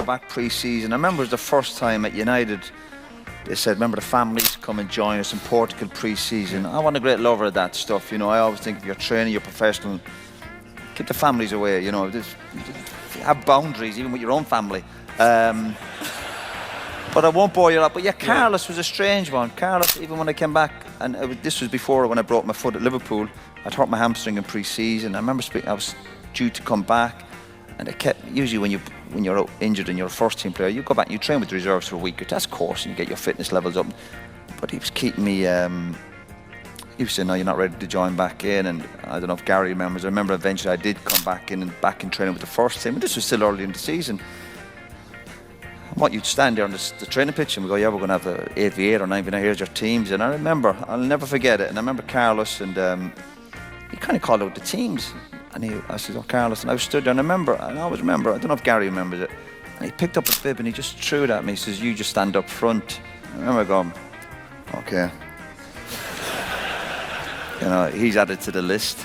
back pre-season. I remember it was the first time at United, they said, remember the families come and join us in Portugal pre-season. I wasn't a great lover of that stuff, you know. I always think if you're training, you're professional, keep the families away, you know. Have boundaries, even with your own family. But I won't bore you up. But yeah, Carlos was a strange one. Carlos, even when I came back, and this was before when I broke my foot at Liverpool, I'd hurt my hamstring in pre-season. I remember I was due to come back, and it kept, usually when you're injured and you're a first-team player, you go back and you train with the reserves for a week or two. That's course, and you get your fitness levels up. But he was keeping me. He was saying, "No, you're not ready to join back in." And I don't know if Gary remembers. I remember eventually I did come back in training with the first team. And this was still early in the season. What you'd stand there on the training pitch and we go, yeah, we're going to have a 8v8 or 9v9, here's your teams. And I remember, I'll never forget it. And I remember Carlos, and he kind of called out the teams. And I said, oh, Carlos, and I stood there, and I always remember, I don't know if Gary remembers it. And he picked up a bib and he just threw it at me. He says, you just stand up front. I remember going, okay. You know, he's added to the list.